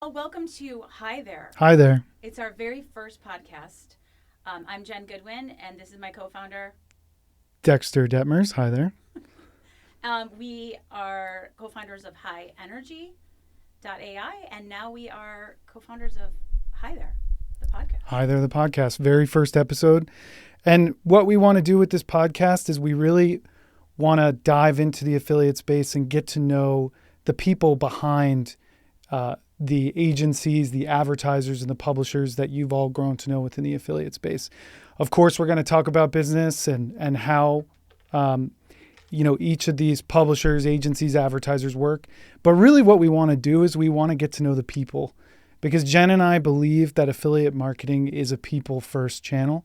Well, welcome to Hi There. Hi there. It's our very first podcast. I'm Jen Goodwin, and this is my co-founder. Dexter Detmers. Hi there. We are co-founders of High Energy AI, and now we are co-founders of Hi There, the podcast. Hi there, the podcast. Very first episode. And what we want to do with this podcast is we really want to dive into the affiliate space and get to know the people behind the agencies, the advertisers, and the publishers that you've all grown to know within the affiliate space. Of course, we're going to talk about business and how each of these publishers, agencies, advertisers work. But really what we want to do is we want to get to know the people, because Jen and I believe that affiliate marketing is a people first channel.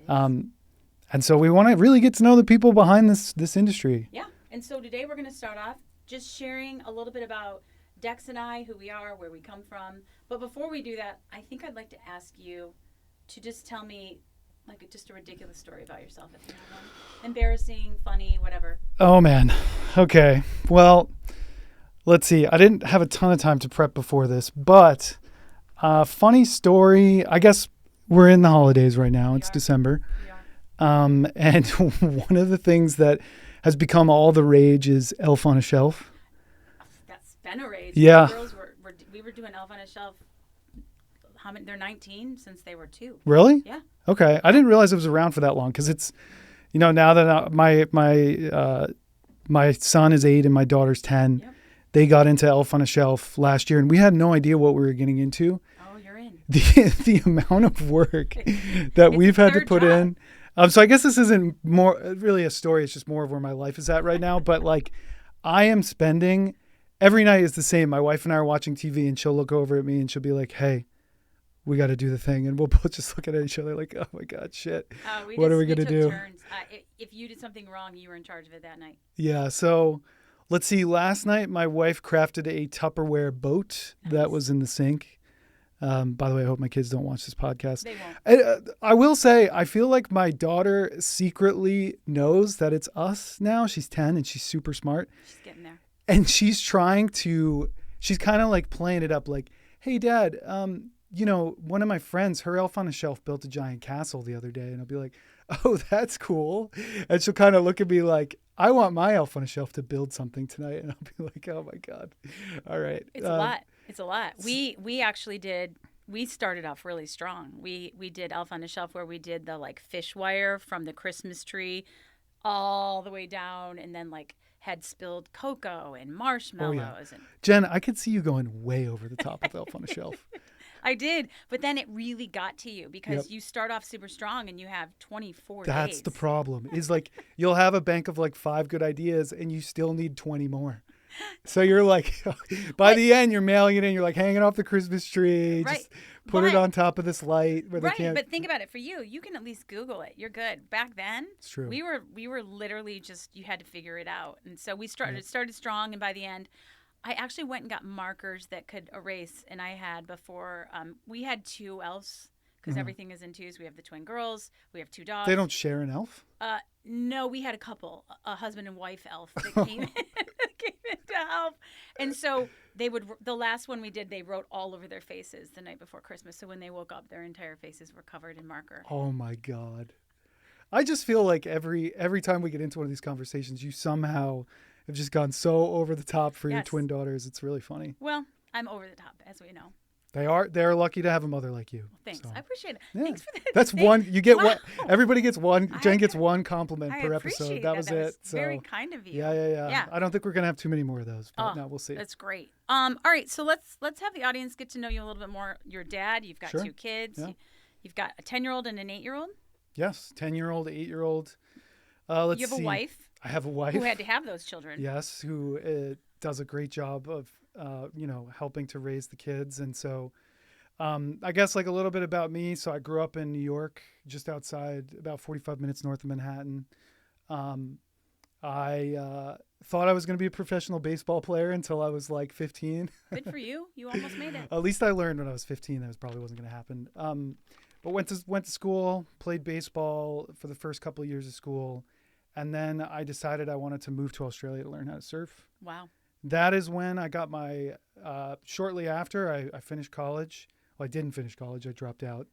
And so we want to really get to know the people behind this industry. Yeah. And so today we're going to start off just sharing a little bit about Dex and I, who we are, where we come from. But before we do that, I think I'd like to ask you to just tell me just a ridiculous story about yourself, if you have one. Embarrassing, funny, whatever. Oh, man. Okay. Well, let's see. I didn't have a ton of time to prep before this, but funny story. I guess we're in the holidays right now. It's December. We are. And one of the things that has become all the rage is Elf on a Shelf. That's been a rage. Yeah. The girls we were doing Elf on a Shelf. How many? They're 19 since they were 2. Really? Yeah. Okay. I didn't realize it was around for that long, because it's, now that my son is 8 and my daughter's 10, Yep. they got into Elf on a Shelf last year, and we had no idea what we were getting into. Oh, you're in. The amount of work that we've had to put in. So I guess this isn't more really a story. It's just more of where my life is at right now. But I am spending, every night is the same. My wife and I are watching TV, and she'll look over at me and she'll be like, "Hey, we got to do the thing." And we'll both just look at each other like, "Oh my God, shit. What are we going to do?" Turns. If you did something wrong, you were in charge of it that night. Yeah. So let's see. Last night, my wife crafted a Tupperware boat that was in the sink. By the way, I hope my kids don't watch this podcast. They won't. I will say, I feel like my daughter secretly knows that it's us now. She's 10 and she's super smart. She's getting there. And she's she's kind of like playing it up like, "Hey, Dad, one of my friends, her Elf on a Shelf built a giant castle the other day." And I'll be like, "Oh, that's cool." And she'll kind of look at me like, "I want my Elf on a Shelf to build something tonight." And I'll be like, "Oh my God. All right." It's a lot. It's a lot. We actually did. We started off really strong. We did Elf on a Shelf, where we did the fish wire from the Christmas tree all the way down, and then had spilled cocoa and marshmallows. Oh, yeah. And Jen, I could see you going way over the top with Elf on a Shelf. I did, but then it really got to you because you start off super strong and you have 24 days. That's the problem. Is you'll have a bank of 5 good ideas and you still need 20 more. So you're by the end, you're mailing it in. You're hanging off the Christmas tree. Right. Just put it on top of this light where they can't. But think about it. For you can at least Google it. You're good. Back then, it's true. We were literally just, you had to figure it out. And so we started strong, and by the end, I actually went and got markers that could erase. And I had before, we had 2 elves, because everything is in 2s. We have the twin girls. We have 2 dogs. They don't share an elf? No, we had a couple, a husband and wife elf that came in to help. And so the last one we did, they wrote all over their faces the night before Christmas. So when they woke up, their entire faces were covered in marker. Oh my God. I just feel like every time we get into one of these conversations, you somehow have just gone so over the top for your twin daughters. It's really funny. Well, I'm over the top, as we know. They're lucky to have a mother like you. Well, thanks. So. I appreciate it. Yeah. Thanks for that. That's one. You get one. Everybody gets one. Jen gets one compliment per appreciate episode. That was it. So very kind of you. Yeah. I don't think we're gonna have too many more of those, but no, we'll see. That's great. All right. So let's have the audience get to know you a little bit more. Your dad. You've got 2 kids. Yeah. You've got a 10-year-old and an 8-year-old. Yes, 10-year-old, 8-year-old. You have a wife. I have a wife who had to have those children. Yes, who does a great job of helping to raise the kids, and so. I guess a little bit about me. So I grew up in New York, just outside, about 45 minutes north of Manhattan. I thought I was going to be a professional baseball player until I was 15. Good for you. You almost made it. At least I learned when I was 15 that probably wasn't going to happen. But went to school, played baseball for the first couple of years of school. And then I decided I wanted to move to Australia to learn how to surf. Wow. that is when I got my, shortly after I finished college. Well, I didn't finish college. I dropped out.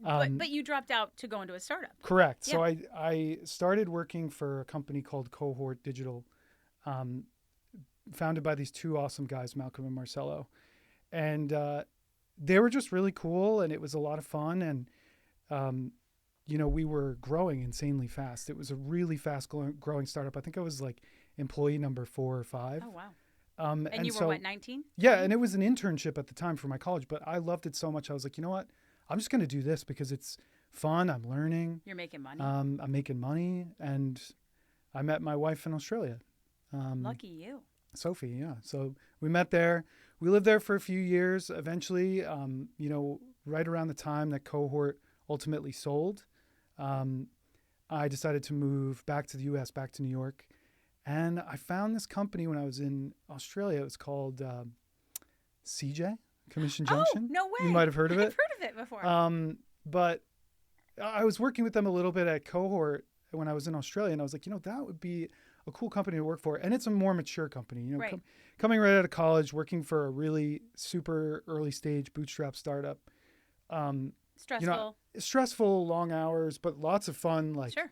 But you dropped out to go into a startup. Correct. Yeah. So I started working for a company called Cohort Digital, founded by these two awesome guys, Malcolm and Marcelo. And they were just really cool, and it was a lot of fun. And, we were growing insanely fast. It was a really fast growing startup. I think I was like employee number 4 or 5. Oh, wow. And you were what, 19? Yeah, and it was an internship at the time for my college, but I loved it so much. I was like, you know what? I'm just going to do this because it's fun. I'm learning. You're making money. I'm making money, and I met my wife in Australia. Lucky you. Sophie, yeah. So we met there. We lived there for a few years. Eventually, right around the time that Cohort ultimately sold, I decided to move back to the U.S., back to New York. And I found this company when I was in Australia. It was called CJ, Commission Junction. Oh, no way. You might have heard of it. I've heard of it before. But I was working with them a little bit at Cohort when I was in Australia, and I was like, that would be a cool company to work for. And it's a more mature company, Right. Coming right out of college, working for a really super early stage bootstrap startup. Stressful. Stressful, long hours, but lots of fun, Sure.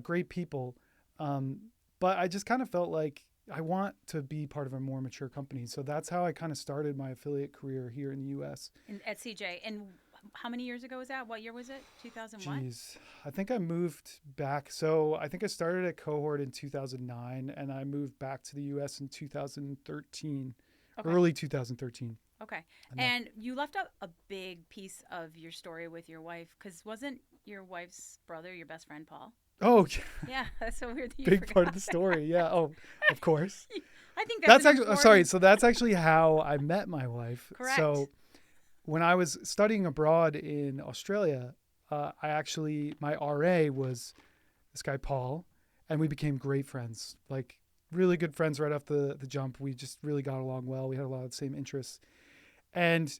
Great people. But I just kind of felt like I want to be part of a more mature company. So that's how I kind of started my affiliate career here in the U.S. At CJ. And how many years ago was that? What year was it? 2001? Jeez, I think I moved back. So I think I started at Cohort in 2009, and I moved back to the U.S. in 2013, Okay. early 2013. Okay. And you left out a big piece of your story with your wife, because wasn't your wife's brother your best friend, Paul? Oh, Yeah, that's so weird that you big forgot part of the that. story. Yeah. Oh, of course. I think That's an actually, important- sorry. So that's actually how I met my wife. Correct. So when I was studying abroad in Australia, my RA was this guy, Paul, and we became great friends, like really good friends right off the jump. We just really got along well. We had a lot of the same interests. And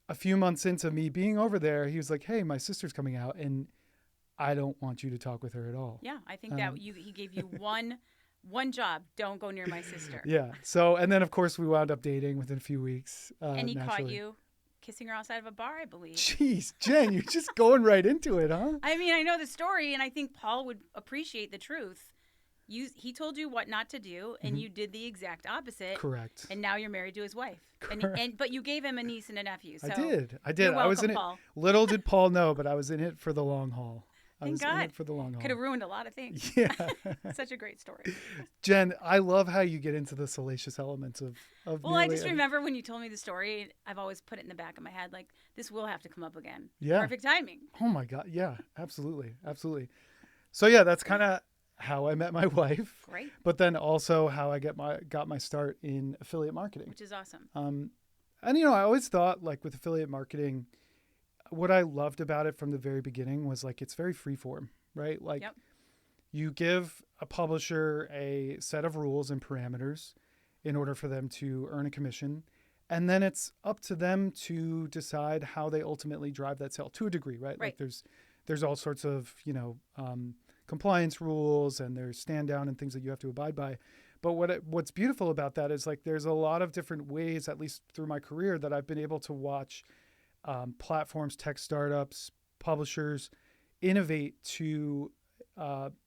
a few months into me being over there, he was like, hey, my sister's coming out, and I don't want you to talk with her at all. Yeah, I think that he gave you one job. Don't go near my sister. Yeah. So, and then of course we wound up dating within a few weeks. And he naturally. caught you kissing her outside of a bar, I believe. Jeez, Jen, you're just going right into it, huh? I mean, I know the story, and I think Paul would appreciate the truth. He told you what not to do, and you did the exact opposite. Correct. And now you're married to his wife. But you gave him a niece and a nephew. So I did. You're welcome, I was in it. Paul. Little did Paul know, but I was in it for the long haul. I Thank was God. in it for the long haul. Could have ruined a lot of things. Yeah. Such a great story. Jen, I love how you get into the salacious elements of Well, I nearly just remember when you told me the story, I've always put it in the back of my head, like, this will have to come up again. Yeah. Perfect timing. Oh my God. Yeah, absolutely. Absolutely. So yeah, that's kind of how I met my wife. Great. But then also how I got my start in affiliate marketing. Which is awesome. And I always thought, like, with affiliate marketing, what I loved about it from the very beginning was like it's very freeform, right? Like Yep. you give a publisher a set of rules and parameters in order for them to earn a commission, and then it's up to them to decide how they ultimately drive that sale to a degree, right? Right. Like there's all sorts of compliance rules, and there's stand down and things that you have to abide by. But what's beautiful about that is like there's a lot of different ways, at least through my career, that I've been able to watch platforms, tech startups, publishers innovate to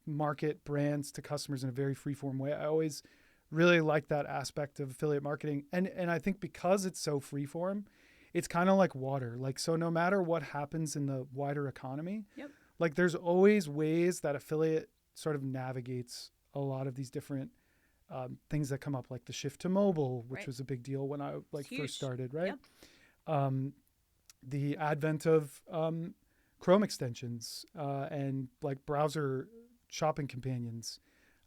market brands to customers in a very freeform way. I always really like that aspect of affiliate marketing. And I think because it's so freeform, it's kind of like water. Like, so no matter what happens in the wider economy, Yep. like there's always ways that affiliate sort of navigates a lot of these different things that come up, like the shift to mobile, which Right. was a big deal when I It's huge. first started, right? Yep. The advent of Chrome extensions and like browser shopping companions,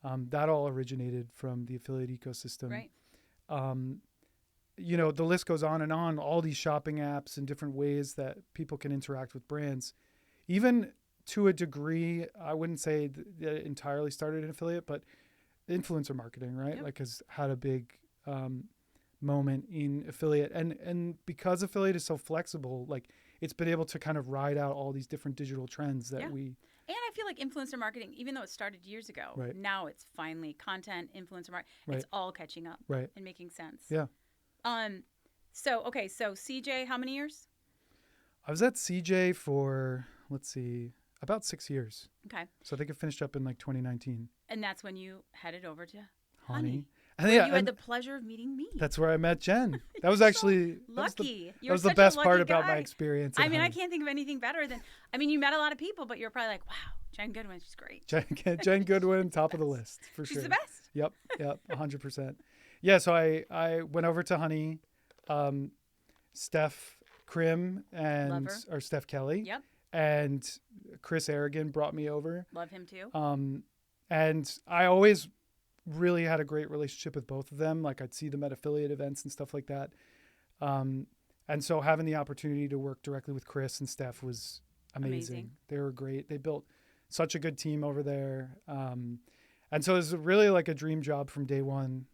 that all originated from the affiliate ecosystem. Right. The list goes on and on, all these shopping apps and different ways that people can interact with brands. Even to a degree, I wouldn't say that it entirely started in affiliate, but influencer marketing, right? Yep. Like has had a big moment in affiliate. And because affiliate is so flexible, like it's been able to kind of ride out all these different digital trends that Yeah. we And I feel like influencer marketing, even though it started years ago, Right. now it's finally content, influencer marketing. Right. It's all catching up Right. and making sense. Yeah. So CJ, how many years? I was at CJ for, let's see, about 6 years. Okay. So I think it finished up in like 2019. And that's when you headed over to Honey. And And you had the pleasure of meeting me. that's where I met Jen. That was actually lucky. That was the best part about my experience. I mean, I can't think of anything better than. I mean, you met a lot of people, but you're probably like, wow, Jen Goodwin, she's great. Jen Goodwin, top of the list for sure. She's the best. Yep, 100%. Yeah, so I went over to Honey, Steph Krim or Steph Kelly. Yep. And Chris Aragon brought me over. Love him too. And I always really had a great relationship with both of them. Like I'd see them at affiliate events and stuff like that. And so having the opportunity to work directly with Chris and Steph was amazing. They were great. They built such a good team over there. And so it was really like a dream job from day one,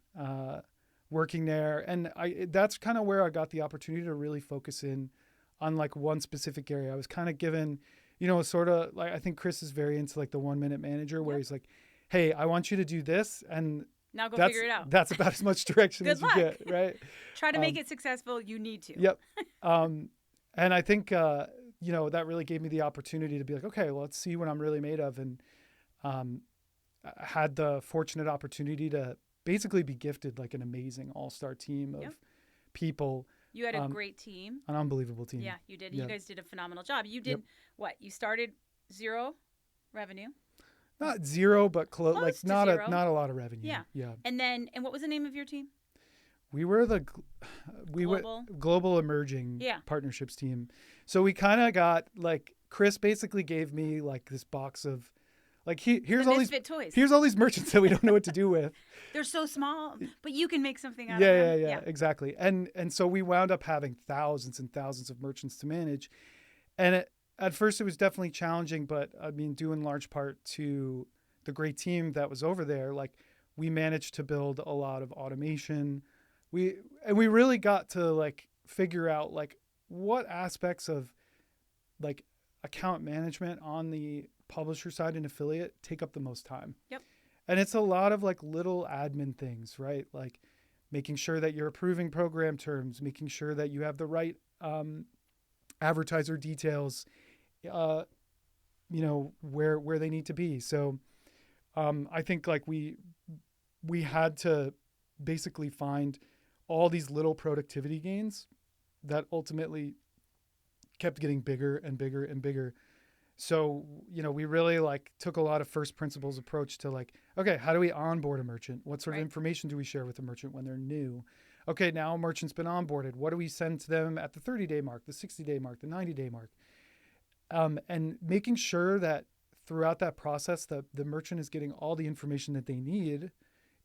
working there. And that's kind of where I got the opportunity to really focus in on like one specific area. I was kind of given, sort of like, I think Chris is very into like the 1 minute manager where he's like, hey, I want you to do this. And now go figure it out. That's about as much direction as you get, right? Try to make it successful. You need to. Yep. And I think, that really gave me the opportunity to be like, okay, well, let's see what I'm really made of. And I had the fortunate opportunity to basically be gifted like an amazing all-star team of people. You had a great team. An unbelievable team. Yeah, you did. You guys did a phenomenal job. You did what? You started 0 revenue. Not zero, but close. Like not zero. Not a lot of revenue. Yeah. Yeah. And what was the name of your team? We were the global emerging partnerships team. So we kind of got like Chris basically gave me like this box of like here's all these toys. Here's all these merchants that we don't know what to do with. They're so small, but you can make something out of them. Yeah, exactly. And so we wound up having thousands and thousands of merchants to manage. And at first it was definitely challenging, but I mean, due in large part to the great team that was over there, like we managed to build a lot of automation. We really got to like figure out like what aspects of like account management on the publisher side and affiliate take up the most time. Yep. And it's a lot of like little admin things, right? Like making sure that you're approving program terms, making sure that you have the right advertiser details, where they need to be. So I think like we had to basically find all these little productivity gains that ultimately kept getting bigger and bigger and bigger. So, we really like took a lot of first principles approach to like, okay, how do we onboard a merchant? What sort of information do we share with a merchant when they're new? Okay, now a merchant's been onboarded. What do we send to them at the 30-day mark, the 60-day mark, the 90-day mark? And making sure that throughout that process, the merchant is getting all the information that they need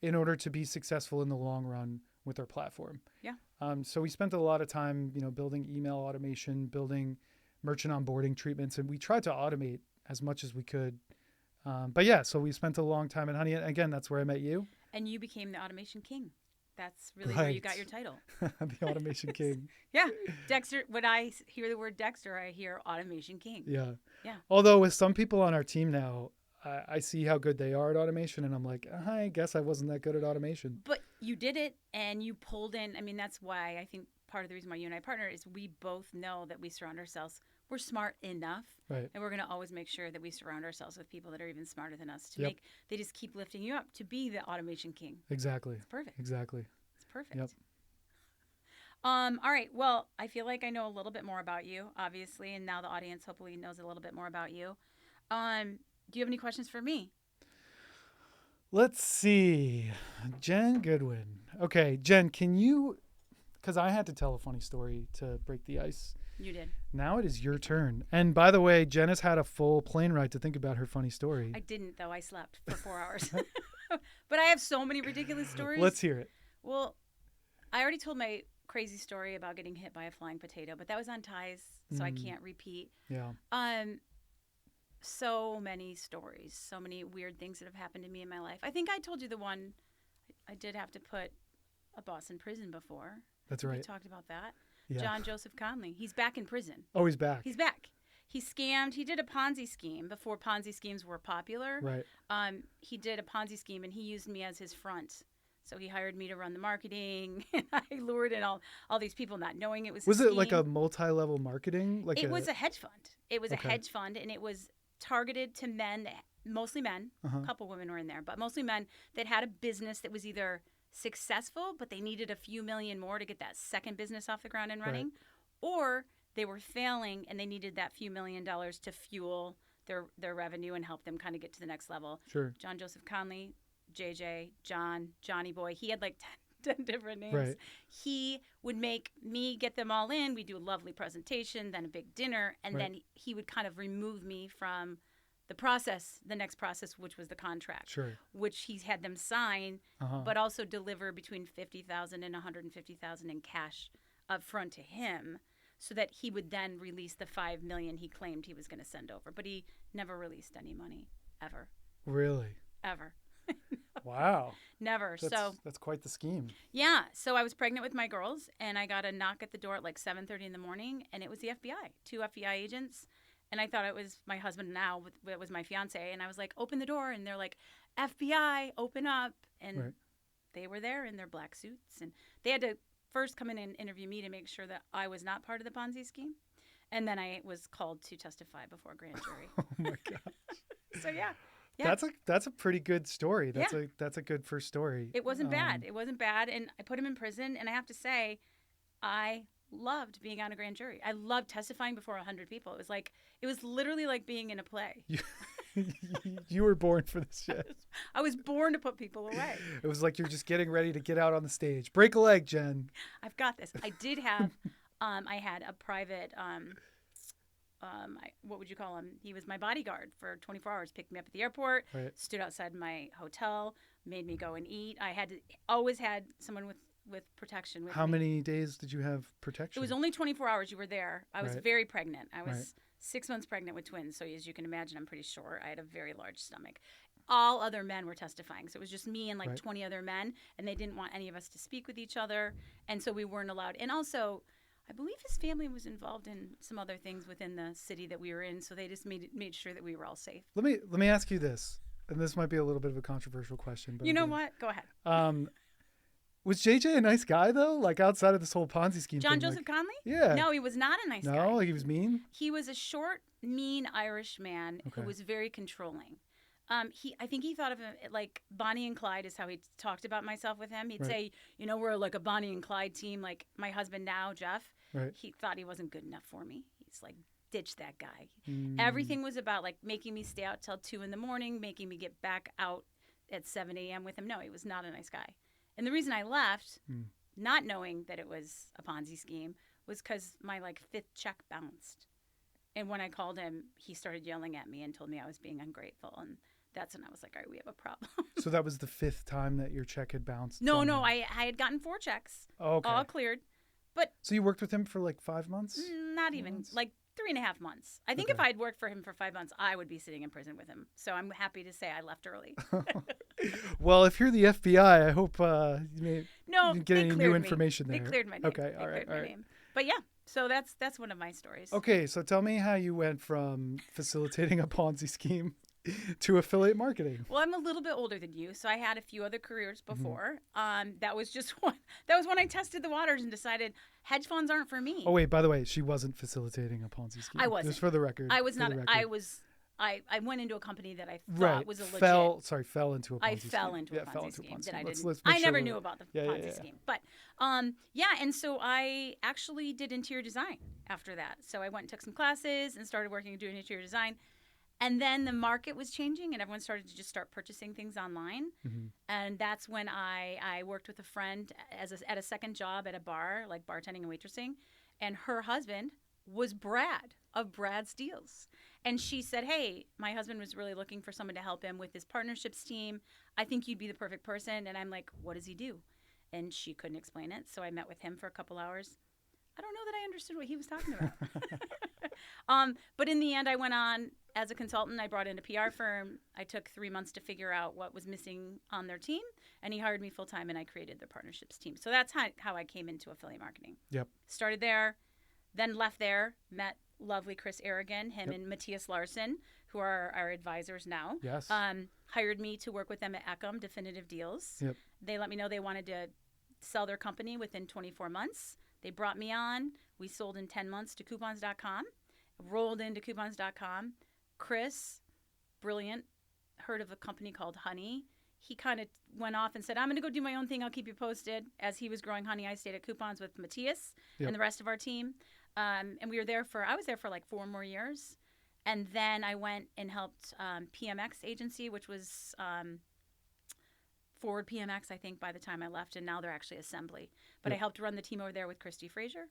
in order to be successful in the long run with our platform. Yeah. So we spent a lot of time, building email automation, building merchant onboarding treatments, and we tried to automate as much as we could. So we spent a long time at Honey. Again, that's where I met you. And you became the automation king. That's really where you got your title. The automation king. Yeah. Dexter, when I hear the word Dexter, I hear automation king. Yeah. Yeah. Although with some people on our team now, I see how good they are at automation, and I'm like, I guess I wasn't that good at automation. But you did it, and you pulled in. I mean, that's why I think part of the reason why you and I partner is we both know that we surround ourselves. We're smart enough, right? And we're going to always make sure that we surround ourselves with people that are even smarter than us to make. They just keep lifting you up to be the automation king. Exactly. It's perfect. Exactly. It's perfect. Yep. All right. Well, I feel like I know a little bit more about you, obviously, and now the audience hopefully knows a little bit more about you. Do you have any questions for me? Let's see. Jen Goodwin. Okay, Jen, can you, because I had to tell a funny story to break the ice. You did. Now it is your turn. And by the way, Jen has had a full plane ride to think about her funny story. I didn't, though. I slept for 4 hours. But I have so many ridiculous stories. Let's hear it. Well, I already told my crazy story about getting hit by a flying potato, but that was on ties, so I can't repeat. Yeah. So many stories, so many weird things that have happened to me in my life. I think I told you the one I did have to put a boss in prison before. That's right. We talked about that. Yeah. John Joseph Conley. He's back in prison. Oh, he's back. He's back. He scammed. He did a Ponzi scheme before Ponzi schemes were popular. Right. He did a Ponzi scheme, and he used me as his front. So he hired me to run the marketing, and I lured in all these people, not knowing it was. Was his it like scheme. a multi-level marketing? Like It was a hedge fund. It was Okay. a hedge fund, and it was targeted to men, mostly men. Uh-huh. A couple women were in there, but mostly men that had a business that was either successful, but they needed a few million more to get that second business off the ground and running, or they were failing and they needed that few $1,000,000 to fuel their revenue and help them kind of get to the next level. Sure. John Joseph Conley, JJ, John, Johnny Boy. He had like 10 different names. Right. He would make me get them all in. We'd do a lovely presentation, then a big dinner, and then he would kind of remove me from the next process, which was the contract, Sure. which he had them sign, Uh-huh. but also deliver between $50,000 and $150,000 in cash up front to him, so that he would then release the $5 million he claimed he was going to send over. But he never released any money, ever, Really? ever, Wow. never. That's quite the scheme. Yeah. So I was pregnant with my girls, and I got a knock at the door at like 7:30 in the morning, and it was the FBI, 2 FBI agents. And I thought it was my husband now, it was my fiance. And I was like, open the door. And they're like, FBI, open up. And they were there in their black suits. And they had to first come in and interview me to make sure that I was not part of the Ponzi scheme. And then I was called to testify before a grand jury. Oh my gosh. So, yeah. That's a pretty good story. That's a good first story. It wasn't bad. It wasn't bad. And I put him in prison. And I have to say, I loved being on a grand jury. I loved testifying before 100 people. It was literally like being in a play. You were born for this shit. I was born to put people away. It was like you're just getting ready to get out on the stage. Break a leg, Jen. I've got this. I did have, I had a private, what would you call him? He was my bodyguard for 24 hours, picked me up at the airport, stood outside my hotel, made me go and eat. I always had someone with protection with How me. many days did you have protection? It was only 24 hours you were there. I was very pregnant. I was Right. 6 months pregnant with twins. So as you can imagine, I'm pretty short. I had a very large stomach. All other men were testifying. So it was just me and like 20 other men. And they didn't want any of us to speak with each other. And so we weren't allowed. And also, I believe his family was involved in some other things within the city that we were in. So they just made sure that we were all safe. Let me ask you this. And this might be a little bit of a controversial question. But You know what? Go ahead. Was JJ a nice guy, though? Like, outside of this whole Ponzi scheme John thing? Joseph Conley? Yeah. No, he was not a nice guy. No? Like, he was mean? He was a short, mean Irish man who was very controlling. I think he thought of him like Bonnie and Clyde is how he talked about myself with him. He'd say, we're like a Bonnie and Clyde team. Like my husband now, Jeff, he thought he wasn't good enough for me. He's like, ditch that guy. Everything was about like making me stay out till 2 a.m, making me get back out at 7 a.m. with him. No, he was not a nice guy. And the reason I left, not knowing that it was a Ponzi scheme, was because my like 5th check bounced. And when I called him, he started yelling at me and told me I was being ungrateful. And that's when I was like, all right, we have a problem. So that was the 5th time that your check had bounced? No, I had gotten 4 checks, all cleared. But so you worked with him for like 5 months? Not even, like 3.5 months. I think if I had worked for him for 5 months, I would be sitting in prison with him. So I'm happy to say I left early. Well, if you're the FBI, I hope you didn't get any new information They there. cleared my name. Okay, They all right, cleared my name. But yeah, so that's one of my stories. Okay, so tell me how you went from facilitating a Ponzi scheme to affiliate marketing. Well, I'm a little bit older than you, so I had a few other careers before. That was just one. That was when I tested the waters and decided hedge funds aren't for me. Oh wait, by the way, she wasn't facilitating a Ponzi scheme. I wasn't. Just for the record. I was not. I was. I went into a company that I thought was a legit. Fell into a Ponzi scheme. I fell into a Ponzi scheme that I didn't. Let's I make never sure knew about the Ponzi scheme. But and so I actually did interior design after that. So I went and took some classes and started working doing interior design. And then the market was changing and everyone started to just start purchasing things online. And that's when I worked with a friend at a second job at a bar, like bartending and waitressing. And her husband was Brad of Brad's Deals. And she said, hey, my husband was really looking for someone to help him with his partnerships team. I think you'd be the perfect person. And I'm like, what does he do? And she couldn't explain it. So I met with him for a couple hours. I don't know that I understood what he was talking about. But in the end, I went on as a consultant. I brought in a PR firm. I took 3 months to figure out what was missing on their team. And he hired me full-time, and I created their partnerships team. So that's how I came into affiliate marketing. Yep. Started there, Then left there, met lovely Chris Aragon, him and Matthias Larson, who are our advisors now. Yes. Hired me to work with them at Ecom Definitive Deals. Yep. They let me know they wanted to sell their company within 24 months. They brought me on. We sold in 10 months to coupons.com, rolled into coupons.com. Chris, brilliant, heard of a company called Honey. He kind of went off and said, I'm going to go do my own thing. I'll keep you posted. As he was growing Honey, I stayed at Coupons with Matthias and the rest of our team. And I was there for like 4 more years. And then I went and helped PMX agency, which was Forward PMX, I think, by the time I left. And now they're actually Assembly. But I helped run the team over there with Christy Frazier.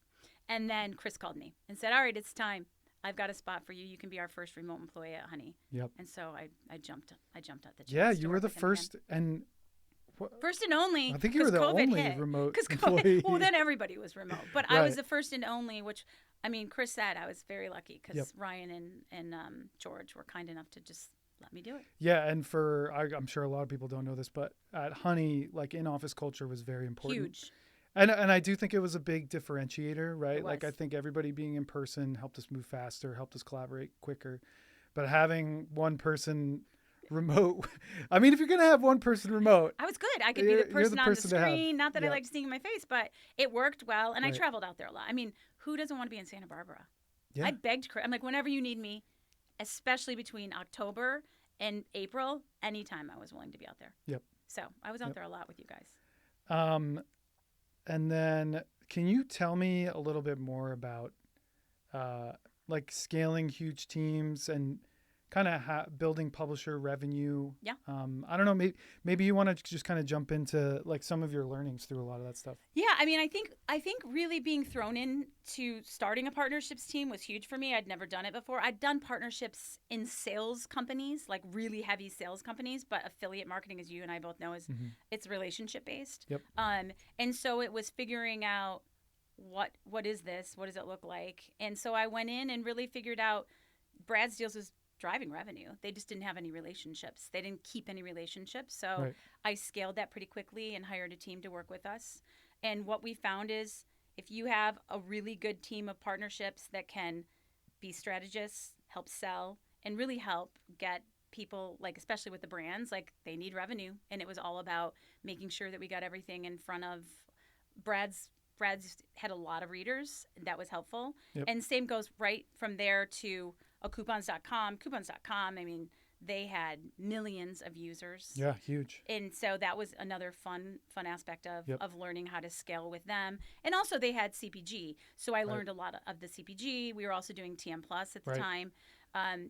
And then Chris called me and said, all right, it's time. I've got a spot for you. You can be our first remote employee at Honey. Yep. And so I jumped at the chance. Yeah, you were the first and first and only. I think you were the COVID only hit. remote employee. Well, then everybody was remote, but I Right. was the first and only. Which, I mean, Chris said I was very lucky because Ryan and George were kind enough to just let me do it. Yeah, and I'm sure a lot of people don't know this, but at Honey, like in-office culture was very important. Huge. And I do think it was a big differentiator, right? It was. Like I think everybody being in person helped us move faster, helped us collaborate quicker. But having one person remote, I mean, if you're going to have one person remote, I was good. I could be the person on the person to have. screen. Not that I Yeah. liked seeing my face, but it worked well. And I Right. traveled out there a lot. I mean, who doesn't want to be in Santa Barbara? Yeah. I begged Chris. I'm like, whenever you need me, especially between October and April, anytime I was willing to be out there. Yep. So I was out there a lot with you guys. And then can you tell me a little bit more about like scaling huge teams and kind of building publisher revenue? Yeah. I don't know. Maybe you want to just kind of jump into like some of your learnings through a lot of that stuff. Yeah, I mean, I think really being thrown into starting a partnerships team was huge for me. I'd never done it before. I'd done partnerships in sales companies, like really heavy sales companies, but affiliate marketing, as you and I both know, is it's relationship based. Yep. And so it was figuring out what is this? What does it look like? And so I went in and really figured out Brad's deals was driving revenue. They just didn't have any relationships. They didn't keep any relationships. So Right. I scaled that pretty quickly and hired a team to work with us. And what we found is if you have a really good team of partnerships that can be strategists, help sell, and really help get people, like especially with the brands, like they need revenue. And it was all about making sure that we got everything in front of Brad's had a lot of readers. That was helpful. Yep. And same goes right from there to a coupons.com. Coupons.com, I mean, they had millions of users. Yeah, huge. And so that was another fun aspect of, Yep. of learning how to scale with them. And also they had CPG. So I learned a lot of the CPG. We were also doing TM Plus at the Right. time.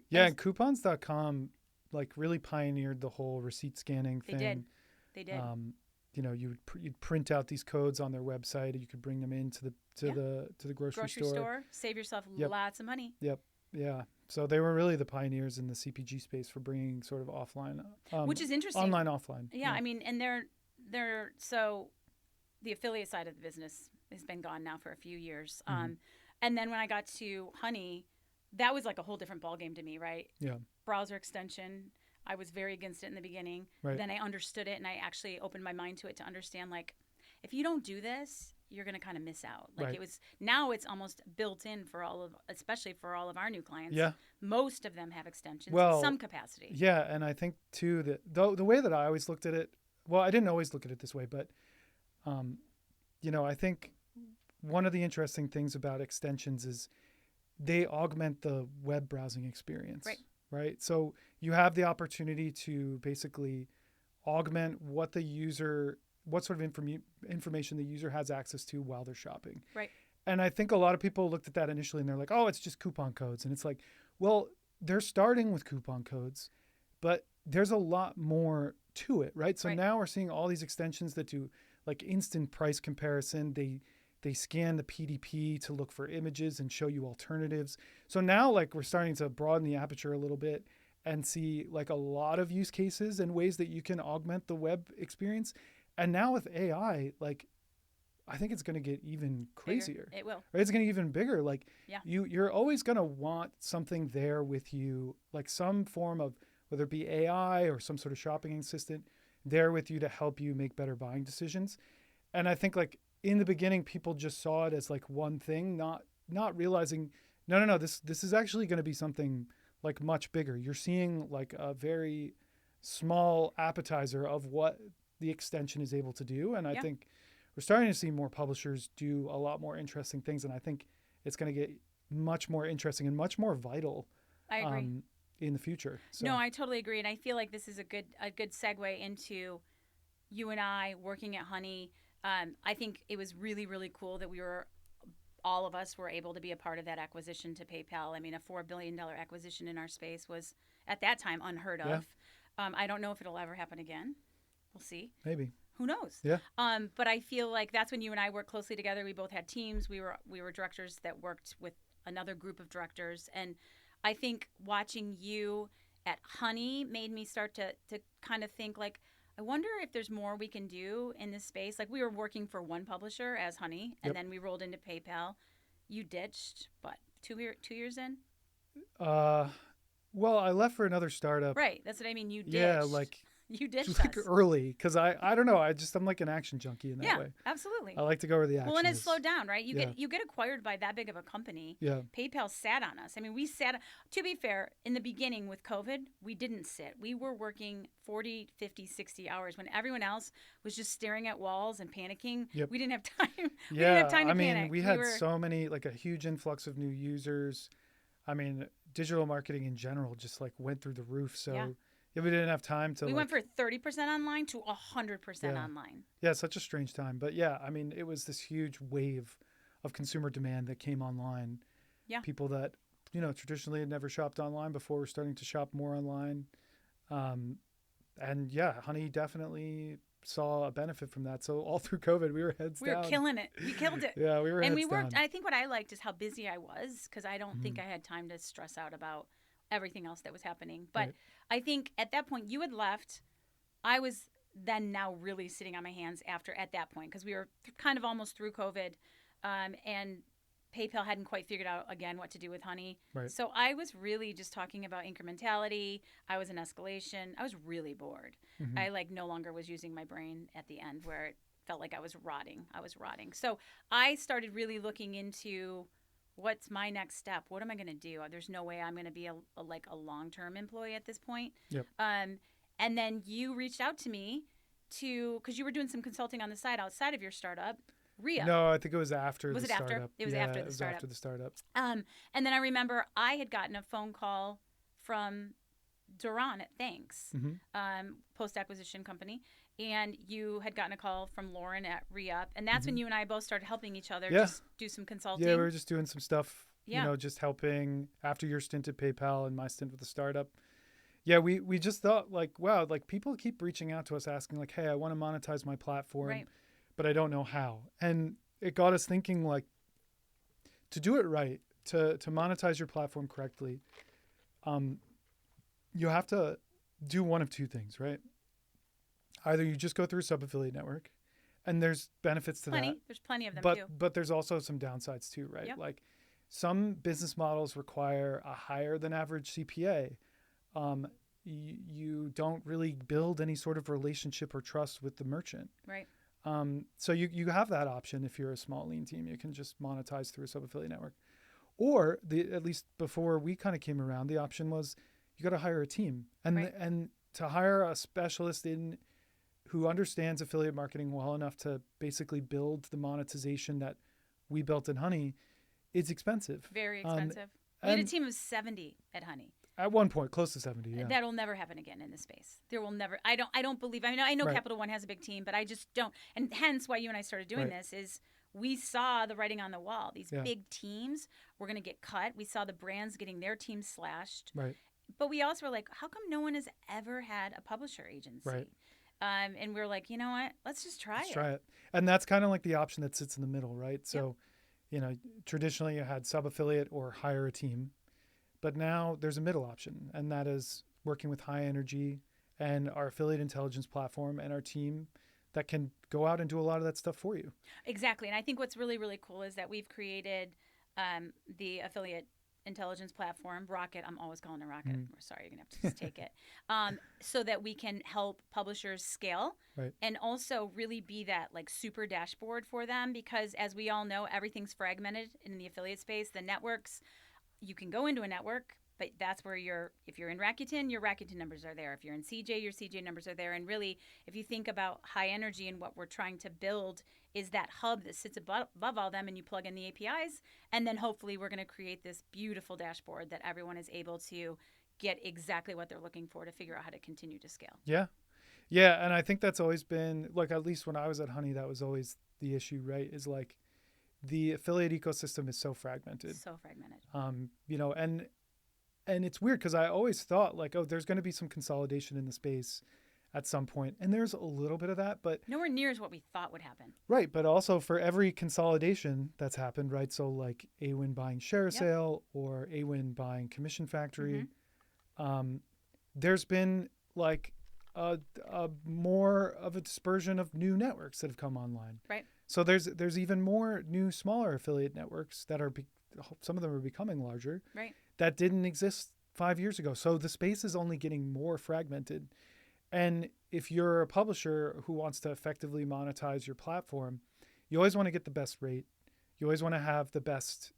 Yeah, and coupons.com like really pioneered the whole receipt scanning thing. They did. You'd print out these codes on their website. You could bring them into the grocery store. Save yourself Yep. lots of money. Yep. Yeah. So they were really the pioneers in the CPG space for bringing sort of offline, Which is interesting. online, offline. Yeah, I mean, and they're so the affiliate side of the business has been gone now for a few years. And then when I got to Honey, that was like a whole different ballgame to me, right? Yeah. Browser extension. I was very against it in the beginning. Right. Then I understood it, and I actually opened my mind to it to understand, like, if you don't do this, you're going to kind of miss out. Like Right. now it's almost built in for especially for all of our new clients. Yeah. Most of them have extensions Well, in some capacity. Yeah, and I think too that the way that I always looked at it, well, I didn't always look at it this way, but I think one of the interesting things about extensions is they augment the web browsing experience. Right. So you have the opportunity to basically augment what sort of information the user has access to while they're shopping. Right. And I think a lot of people looked at that initially and they're like, oh, it's just coupon codes. And it's like, well, they're starting with coupon codes, but there's a lot more to it, right? So Right. now we're seeing all these extensions that do like instant price comparison. They scan the PDP to look for images and show you alternatives. So now like we're starting to broaden the aperture a little bit and see like a lot of use cases and ways that you can augment the web experience. And now with AI, like I think it's going to get even crazier. Bigger. It will. Right? It's going to get even bigger. Like Yeah. you're always going to want something there with you, like some form of, whether it be AI or some sort of shopping assistant there with you to help you make better buying decisions. And I think like in the beginning, people just saw it as like one thing, not not realizing, no, this is actually going to be something like much bigger. You're seeing like a very small appetizer of what the extension is able to do. And I Yeah. think we're starting to see more publishers do a lot more interesting things. And I think it's going to get much more interesting and much more vital I agree. in the future. So No, I totally agree, and I feel like this is a good segue into you and I working at Honey. I think it was really really cool that all of us were able to be a part of that acquisition to PayPal. I mean, a $4 billion acquisition in our space was at that time unheard yeah, of. I don't know if it'll ever happen again. We'll see. maybe. Who knows? Yeah. But I feel like that's when you and I worked closely together. We both had teams. We were directors that worked with another group of directors, and I think watching you at Honey made me start to kind of think like, I wonder if there's more we can do in this space. Like we were working for one publisher as Honey, and Yep. then we rolled into PayPal. You ditched, but 2 years in, Uh, well, I left for another startup. right? That's what I mean. You ditched. Yeah, like you ditched like us. early because I don't know. I'm like an action junkie in that Yeah, way. absolutely. I like to go where the action Well, and it's is. slowed down, right? Yeah. You get acquired by that big of a company. Yeah. PayPal sat on us. I mean, we sat. To be fair, in the beginning with COVID, we didn't sit. We were working 40, 50, 60 hours when everyone else was just staring at walls and panicking. Yep. We didn't have time. We didn't Yeah, have time to I mean, panic. we had so many, like a huge influx of new users. I mean, digital marketing in general just like went through the roof. So Yeah. we didn't have time to. We like, went for 30% online to 100% Yeah. online. Yeah, such a strange time. But yeah, I mean, it was this huge wave of consumer demand that came online. Yeah. People that, traditionally had never shopped online before were starting to shop more online. And yeah, Honey definitely saw a benefit from that. So all through COVID, we were heads We down. were killing it. We killed it. Yeah, we were And heads we worked. down. I think what I liked is how busy I was because I don't think I had time to stress out about everything else that was happening. But Right. I think at that point you had left. I was then now really sitting on my hands at that point because we were kind of almost through COVID, and PayPal hadn't quite figured out again what to do with Honey. Right. So I was really just talking about incrementality. I was in escalation. I was really bored. Mm-hmm. I like no longer was using my brain at the end where it felt like I was rotting. So I started really looking into what's my next step. What am I going to do? There's no way I'm going to be a long-term employee at this point. Yep. And then you reached out to me because you were doing some consulting on the side outside of your startup, Ria. No, I think it was after Was the it after? startup. It was Yeah, after the it was startup. after the startup. And then I remember I had gotten a phone call from Duran at Thanks, post-acquisition company, and you had gotten a call from Lauren at Re-Up, and that's when you and I both started helping each other Yeah. just do some consulting. Yeah, we were just doing some stuff, Yeah. just helping after your stint at PayPal and my stint with the startup. Yeah, we just thought like, wow, like people keep reaching out to us asking like, hey, I want to monetize my platform, Right. but I don't know how. And it got us thinking like to do it right, to monetize your platform correctly, you have to do one of two things, right? Either you just go through a sub-affiliate network, and there's benefits to that. There's plenty of them too. But there's also some downsides too, right? Yep. Like some business models require a higher than average CPA. You don't really build any sort of relationship or trust with the merchant. Right. So you have that option if you're a small lean team. You can just monetize through a sub-affiliate network. Or at least before we kind of came around, the option was you got to hire a team. And to hire a specialist who understands affiliate marketing well enough to basically build the monetization that we built in Honey, it's expensive. Very expensive. We had a and- team of 70 at Honey. At one point, close to 70, yeah. That'll never happen again in this space. There will never. I don't believe. I know Right. Capital One has a big team, but I just don't. And hence why you and I started doing Right. this is we saw the writing on the wall. These Yeah. big teams were going to get cut. We saw the brands getting their teams slashed. Right. But we also were like, how come no one has ever had a publisher agency? Right. And we're like, you know what? Let's just try Let's it. try it. And that's kind of like the option that sits in the middle, right? So, traditionally you had sub-affiliate or hire a team. But now there's a middle option, and that is working with High Energy and our affiliate intelligence platform and our team that can go out and do a lot of that stuff for you. Exactly. And I think what's really, really cool is that we've created the affiliate intelligence platform, Rocket. I'm always calling it Rocket. Sorry, you're going to have to just take it. So that we can help publishers scale Right. and also really be that like super dashboard for them, because as we all know, everything's fragmented in the affiliate space. The networks, you can go into a network, but that's where if you're in Rakuten, your Rakuten numbers are there. If you're in CJ, your CJ numbers are there. And really, if you think about high energy and what we're trying to build is that hub that sits above all them, and you plug in the APIs, and then hopefully we're going to create this beautiful dashboard that everyone is able to get exactly what they're looking for to figure out how to continue to scale. Yeah. Yeah. And I think that's always been, like, at least when I was at Honey, that was always the issue, right? Is like the affiliate ecosystem is so fragmented. So fragmented. And it's weird because I always thought like, oh, there's going to be some consolidation in the space at some point. And there's a little bit of that, but nowhere near as what we thought would happen. Right. But also for every consolidation that's happened, right? So like AWIN buying ShareSale or AWIN buying Commission Factory, there's been like a more of a dispersion of new networks that have come online. Right. So there's even more new smaller affiliate networks that are some of them are becoming larger. Right. That didn't exist 5 years ago. So the space is only getting more fragmented. And if you're a publisher who wants to effectively monetize your platform, you always want to get the best rate. You always want to have the best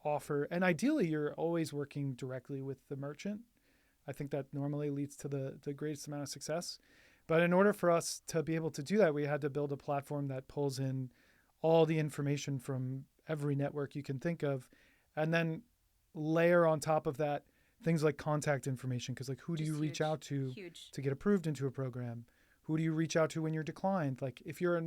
offer. And ideally, you're always working directly with the merchant. I think that normally leads to the greatest amount of success. But in order for us to be able to do that, we had to build a platform that pulls in all the information from every network you can think of, and then layer on top of that things like contact information. Because like, who do you reach out to get approved into a program? Who do you reach out to when you're declined? Like if you're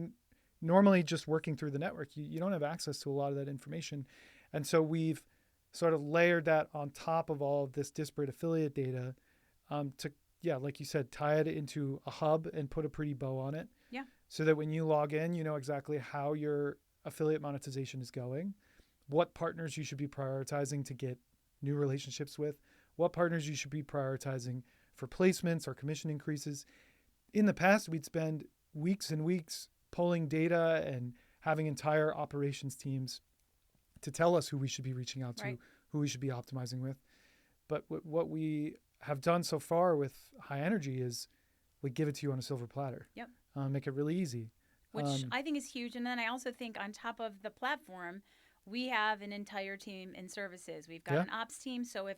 normally just working through the network, you don't have access to a lot of that information. And so we've sort of layered that on top of all of this disparate affiliate data to, like you said, tie it into a hub and put a pretty bow on it. Yeah. So that when you log in, you know exactly how your affiliate monetization is going, what partners you should be prioritizing to get new relationships with, what partners you should be prioritizing for placements or commission increases. In the past, we'd spend weeks and weeks pulling data and having entire operations teams to tell us who we should be reaching out to, right, who we should be optimizing with. But what we have done so far with High Energy is we give it to you on a silver platter. Yep. Make it really easy. Which I think is huge. And then I also think on top of the platform, we have an entire team in services. We've got an ops team. So if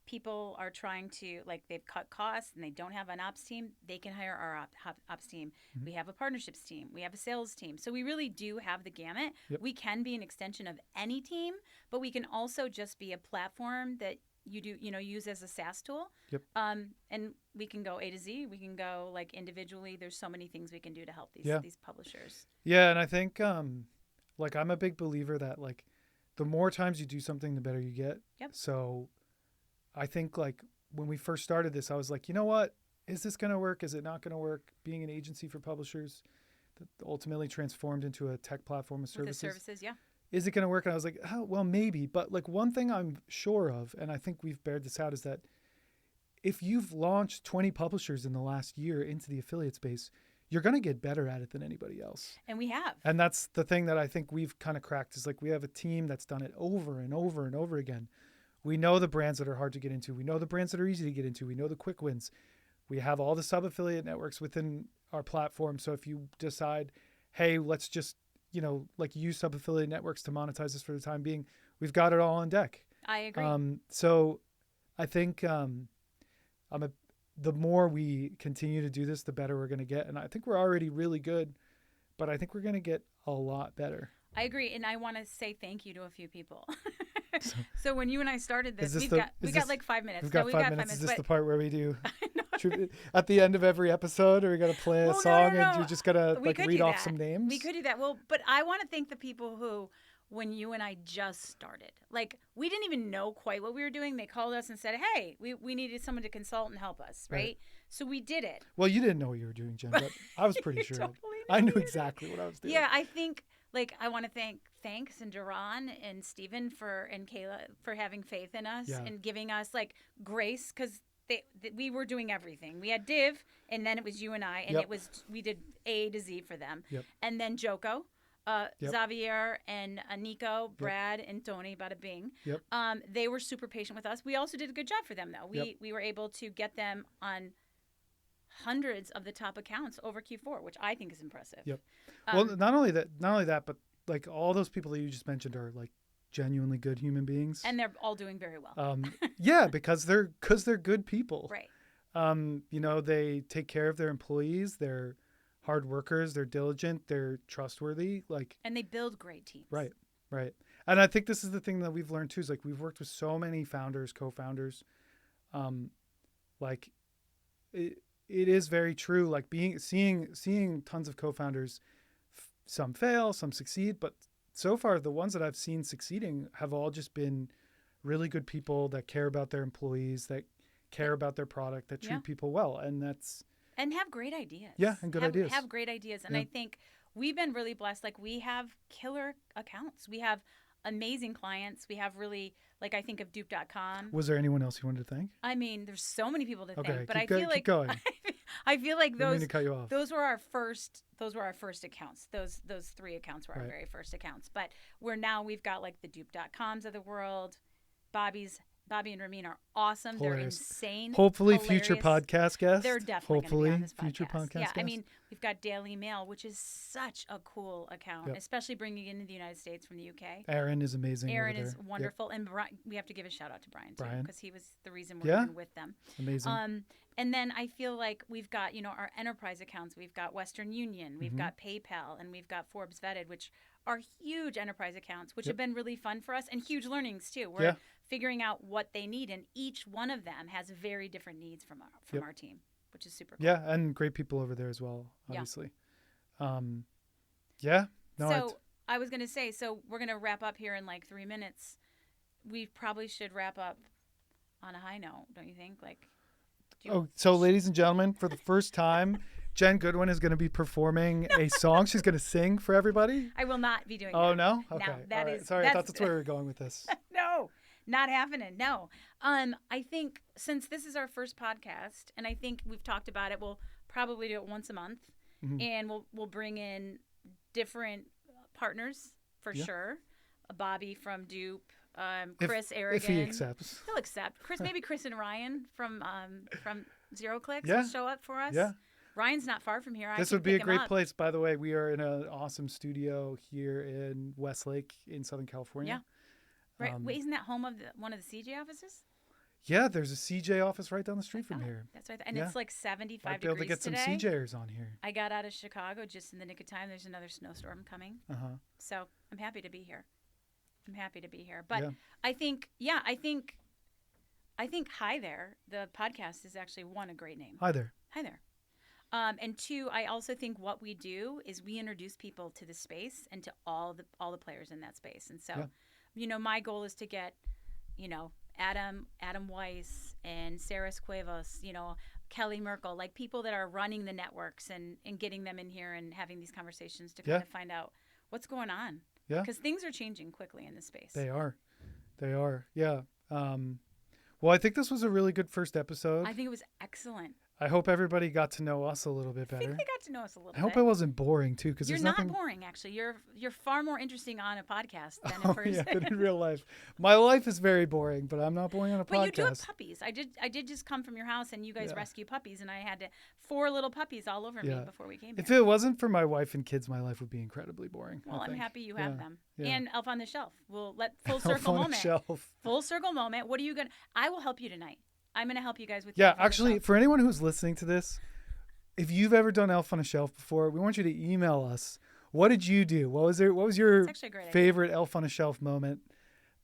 people are trying to, like, they've cut costs and they don't have an ops team, they can hire our ops team. Mm-hmm. We have a partnerships team. We have a sales team. So we really do have the gamut. Yep. We can be an extension of any team, but we can also just be a platform that you do, use as a SaaS tool. Yep. And we can go A to Z. We can go like individually. There's so many things we can do to help these publishers. Yeah. And I think, like, I'm a big believer that, like, the more times you do something, the better you get. Yep. So I think, like, when we first started this, I was like, you know what? Is this going to work? Is it not going to work? Being an agency for publishers that ultimately transformed into a tech platform of services. With the services, yeah. Is it going to work? And I was like, oh, well, maybe. But, like, one thing I'm sure of, and I think we've bared this out, is that if you've launched 20 publishers in the last year into the affiliate space, you're going to get better at it than anybody else. And we have. And that's the thing that I think we've kind of cracked, is like we have a team that's done it over and over and over again. We know the brands that are hard to get into. We know the brands that are easy to get into. We know the quick wins. We have all the sub-affiliate networks within our platform. So if you decide, hey, let's just, like, use sub-affiliate networks to monetize this for the time being, we've got it all on deck. I agree. So I think the more we continue to do this, the better we're going to get. And I think we're already really good, but I think we're going to get a lot better. I agree. And I want to say thank you to a few people. So when you and I started this, we got like 5 minutes. We've got 5 minutes. Is this the part where we do know. At the end of every episode, are we going to play a song no. and you're just going to read off some names? We could do that. Well, but I want to thank the people who, when you and I just started, like, we didn't even know quite what we were doing. They called us and said, hey, we needed someone to consult and help us, right? So we did it. Well, you didn't know what you were doing, Jen, but I was pretty sure. I knew exactly what I was doing. Yeah, I think, like, I want to thanks and Duran and Stephen and Kayla for having faith in us and giving us, like, grace, because we were doing everything. We had Div, and then it was you and I, and we did A to Z for them. Yep. And then Joko, Yep. Xavier and Nico, Brad, and Tony, bada bing. Yep. They were super patient with us. We also did a good job for them, though. Yep. We were able to get them on hundreds of the top accounts over Q4, which I think is impressive. Yep. Well, not only that, but like all those people that you just mentioned are like genuinely good human beings, and they're all doing very well. Yeah, because they're good people. Right. You know, they take care of their employees. They're hard workers. They're diligent. They're trustworthy. Like, and they build great teams. Right. Right. And I think this is the thing that we've learned too, is like we've worked with so many founders, co-founders. Like it is very true. Like seeing tons of co-founders, some fail, some succeed, but so far the ones that I've seen succeeding have all just been really good people that care about their employees, that care about their product, that treat people well. And have great ideas. Yeah, and good ideas. Have great ideas. And I think we've been really blessed. Like, we have killer accounts. We have amazing clients. We have really, like, I think of dupe.com. Was there anyone else you wanted to thank? I mean, there's so many people to thank, but keep going. I feel like I didn't mean to cut you off. those were our first accounts. Those 3 accounts were our very first accounts. But we've got like the dupe.coms of the world. Bobby and Ramin are awesome. Hilarious. They're insane. Hopefully hilarious. Future podcast guests. They're definitely going to be on this podcast. Future podcast Yeah, guests. I mean, we've got Daily Mail, which is such a cool account, especially bringing it into the United States from the UK. Aaron is amazing. Aaron over there. is wonderful. And Brian, we have to give a shout out to Brian, too, because he was the reason we're even with them. Amazing. And then I feel like we've got, our enterprise accounts. We've got Western Union, we've got PayPal, and we've got Forbes Vetted, which are huge enterprise accounts, which have been really fun for us, and huge learnings too. We're figuring out what they need, and each one of them has very different needs from our team, which is super cool. Yeah, and great people over there as well, obviously. I was going to say, so we're going to wrap up here in like 3 minutes. We probably should wrap up on a high note, don't you think? So ladies and gentlemen, for the first time, Jen Goodwin is going to be performing a song. She's going to sing for everybody. I will not be doing that. Oh, no? Okay. No, that is. Sorry, I thought that's where we were going with this. No, not happening. No. I think since this is our first podcast, and I think we've talked about it, we'll probably do it once a month, and we'll bring in different partners for sure. Bobby from Dupe. Chris Aragon. If he accepts. He'll accept. Maybe Chris and Ryan from Zero Clicks will show up for us. Yeah. Ryan's not far from here. This would be a great place. By the way, we are in an awesome studio here in Westlake in Southern California. Yeah. Right. Wait, isn't that home of one of the CJ offices? Yeah, there's a CJ office right down the street from here. That's right. And it's like 75 degrees today. I'll be able to get some CJers on here. I got out of Chicago just in the nick of time. There's another snowstorm coming. So I'm happy to be here. But I think Hi There, the podcast, is actually, one, a great name. Hi there. And two, I also think what we do is we introduce people to the space and to all the players in that space. And so, my goal is to get, Adam Weiss and Sarah Cuevas, Kelly Merkel, like people that are running the networks and getting them in here and having these conversations to kind of find out what's going on. Yeah. Because things are changing quickly in this space. They are. Yeah. Well, I think this was a really good first episode. I think it was excellent. I hope everybody got to know us a little bit better. I think they got to know us a little bit. I hope I wasn't boring too, because you're not boring. Actually, you're far more interesting on a podcast than in person. Yeah, in real life. My life is very boring, but I'm not boring on a podcast. But you do have puppies. I did just come from your house, and you guys rescue puppies, and I had 4 little puppies all over me before we came here. If it wasn't for my wife and kids, my life would be incredibly boring. Well, I'm happy you have them. Yeah. And Elf on the Shelf. We'll let full circle Elf on moment. the Shelf. Full circle moment. What are you gonna? I will help you tonight. I'm going to help you guys with. Yeah, actually, for anyone who's listening to this, if you've ever done Elf on a Shelf before, we want you to email us. What did you do? What was your favorite Elf on a Shelf moment?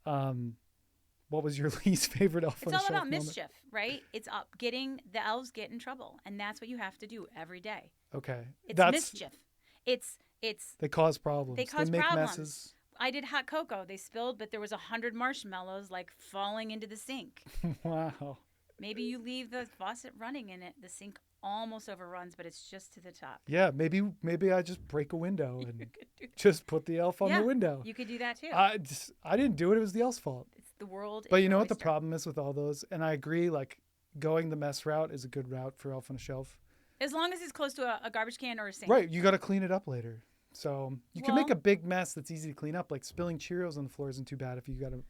What was your least favorite Elf on a Shelf moment? It's all about mischief, right? It's the elves get in trouble, and that's what you have to do every day. Okay. It's mischief. It's they cause problems. They make problems. Messes. I did hot cocoa. They spilled, but there was 100 marshmallows falling into the sink. Wow. Maybe you leave the faucet running and the sink almost overruns, but it's just to the top. Yeah, maybe I just break a window and just put the elf on the window. You could do that too. I didn't do it. It was the elf's fault. It's the world. But you know what the problem is with all those? And I agree, going the mess route is a good route for Elf on a Shelf. As long as it's close to a garbage can or a sink. Right. You got to clean it up later. So you can make a big mess that's easy to clean up. Like spilling Cheerios on the floor isn't too bad if you got a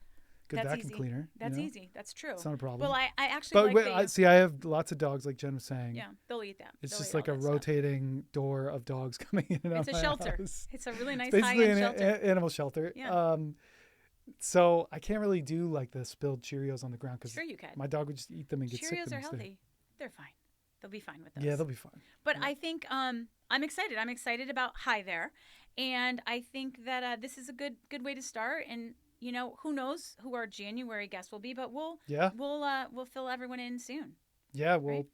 good That's vacuum easy. cleaner. That's easy. That's true. It's not a problem. Well, I actually But like I have lots of dogs, like Jen was saying. Yeah, they'll eat them. It's They'll just eat like all a that stuff. rotating door of dogs coming in and out It's of a my shelter. house. It's a really nice It's basically high-end an shelter. animal shelter. Yeah. So I can't really do like the spilled Cheerios on the ground because Sure you can. my dog would just eat them and get sick the Cheerios are next day. healthy. They're fine. They'll be fine with those. Yeah, they'll be fine. But I think I'm excited. I'm excited about Hi There, and I think that this is a good way to start. And who knows who our January guest will be, but we'll fill everyone in soon. Yeah, right?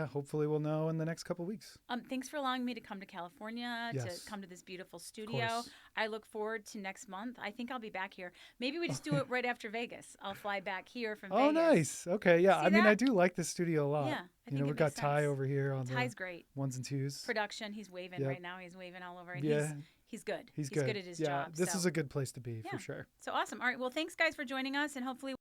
hopefully we'll know in the next couple of weeks. Thanks for allowing me to come to California, to come to this beautiful studio. I look forward to next month. I think I'll be back here. Maybe we just do it right after Vegas. I'll fly back here from Vegas. Oh, nice. Okay, yeah. See I mean, that? I do like this studio a lot. Yeah, I think we've got Ty over here on Ty's the great. ones and twos. Production. He's waving right now. He's waving all over. And he's good. He's good at his yeah, job. This is a good place to be for sure. So awesome. All right. Well, thanks guys for joining us, and hopefully